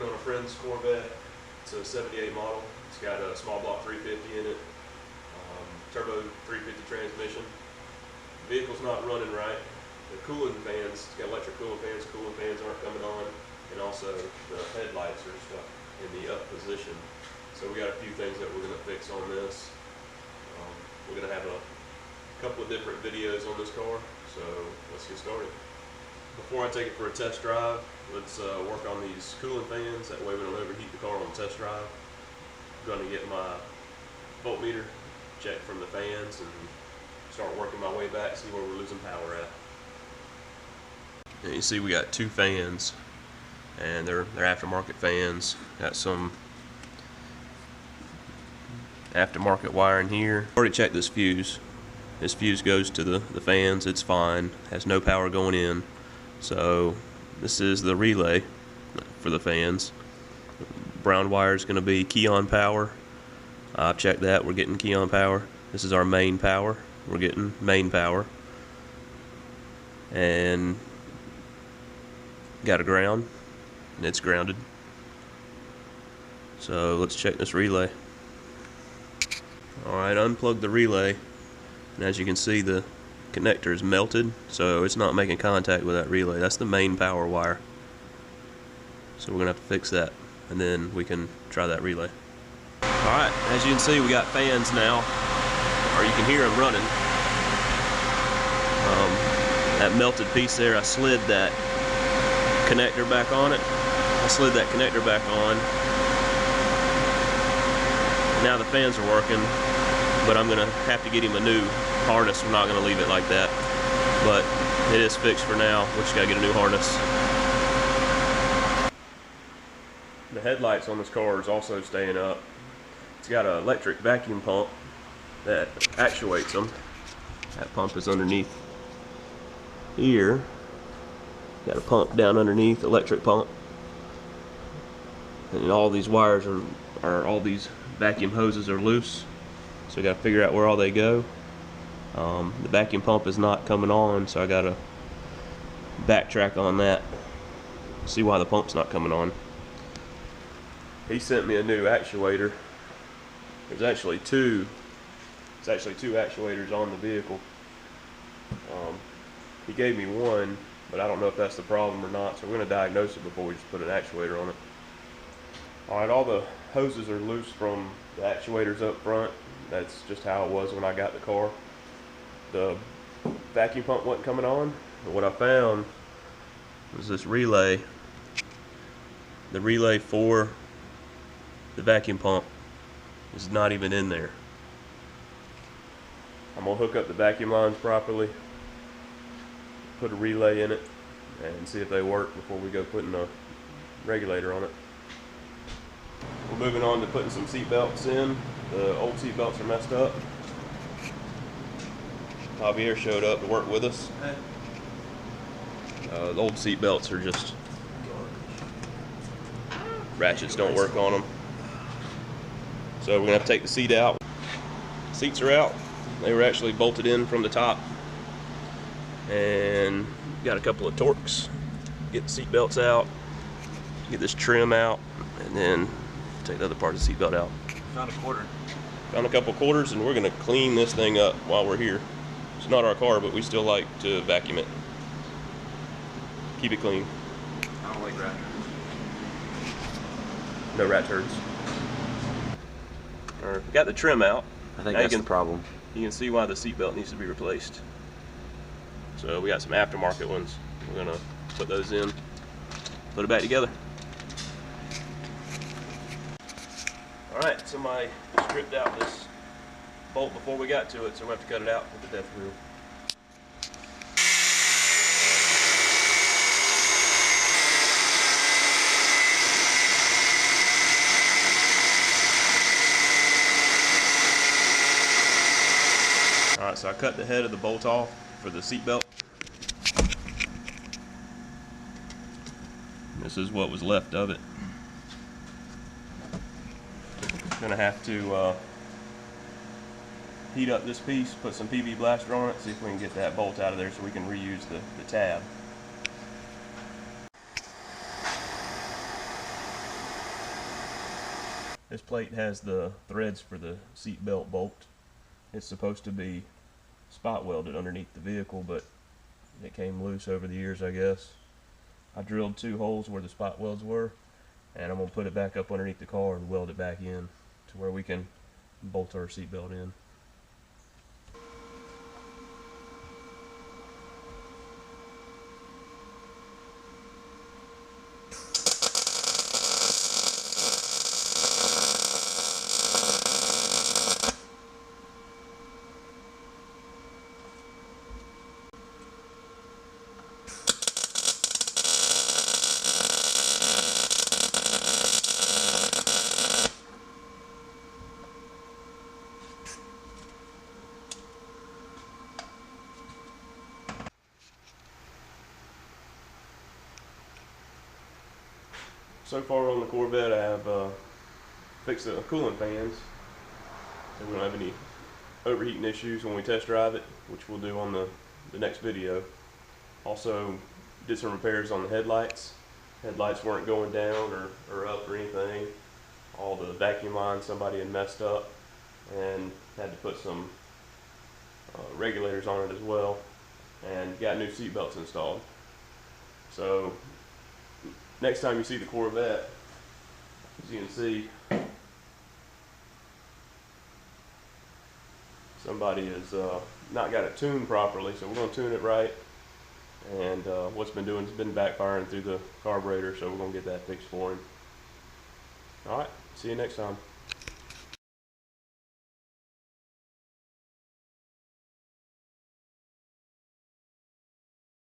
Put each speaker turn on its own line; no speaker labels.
working on a friend's Corvette. It's a 78 model. It's got a small block 350 in it, turbo 350 transmission. The vehicle's not running right. The cooling fans, it's got electric cooling fans aren't coming on, and also the headlights are stuck in the up position. So we got a few things that we're going to fix on this. We're going to have a couple of different videos on this car, so let's get started. Before I take it for a test drive, let's work on these cooling fans. That way we don't overheat the car on test drive. I'm going to get my voltmeter, check from the fans, and start working my way back, see where we're losing power at. And you see we got two fans, and they're aftermarket fans. Got some aftermarket wiring here. Already checked this fuse. This fuse goes to the fans. It's fine. Has no power going in. So this is the relay for the fans. Brown wire is going to be key on power. I've checked that. We're getting key on power. This is our main power. We're getting main power. And got a ground, and it's grounded. So let's check this relay. Alright, unplug the relay, and as you can see, the connector is melted, so it's not making contact with that relay. That's the main power wire. So we're gonna have to fix that, and then we can try that relay. Alright, as you can see, we got fans now, or you can hear them running. That melted piece there, I slid that connector back on it. Now the fans are working, but I'm gonna have to get him a new harness. We're not gonna leave it like that, but it is fixed for now. We just gotta get a new harness. The headlights on this car is also staying up. It's got an electric vacuum pump that actuates them. That pump is underneath here. Got a pump down underneath, electric pump, and all these wires are all these vacuum hoses are loose, so we got to figure out where all they go. The vacuum pump is not coming on, so I got to backtrack on that, see why the pump's not coming on. He sent me a new actuator. There's actually two actuators on the vehicle. He gave me one, but I don't know if that's the problem or not, so we're going to diagnose it before we just put an actuator on it. Alright, all the hoses are loose from the actuators up front. That's just how it was when I got the car. The vacuum pump wasn't coming on, but what I found was this relay. The relay for the vacuum pump is not even in there. I'm going to hook up the vacuum lines properly, put a relay in it, and see if they work before we go putting a regulator on it. We're moving on to putting some seat belts in. The old seat belts are messed up. Javier showed up to work with us. The old seat belts are just ratchets don't work on them. So we're gonna have to take the seat out. Seats are out. They were actually bolted in from the top. And got a couple of torques. Get the seat belts out, get this trim out, and then take the other part of the seat belt out.
Found a quarter.
Found a couple quarters, and we're gonna clean this thing up while we're here. It's not our car, but we still like to vacuum it. Keep it clean.
I don't like rat turds.
No rat turds. We got the trim out.
I think that's the problem.
You can see why the seat belt needs to be replaced. So we got some aftermarket ones. We're gonna put those in, put it back together. Alright, somebody stripped out this bolt before we got to it, so we'll have to cut it out with the death wheel. Alright, so I cut the head of the bolt off for the seat belt. This is what was left of it. Gonna have to heat up this piece, put some PV blaster on it, see if we can get that bolt out of there so we can reuse the tab. This plate has the threads for the seat belt bolt. It's supposed to be spot welded underneath the vehicle, but it came loose over the years, I guess. I drilled 2 holes where the spot welds were, and I'm going to put it back up underneath the car and weld it back in to where we can bolt our seat belt in. So far on the Corvette, I have fixed the coolant fans, so we don't have any overheating issues when we test drive it, which we'll do on the next video. Also did some repairs on the headlights. Headlights weren't going down or up or anything. All the vacuum lines somebody had messed up, and had to put some regulators on it as well, and got new seat belts installed. So next time you see the Corvette, as you can see, somebody has not got it tuned properly, so we're going to tune it right. And what's been doing has been backfiring through the carburetor, so we're going to get that fixed for him. Alright, see you next time.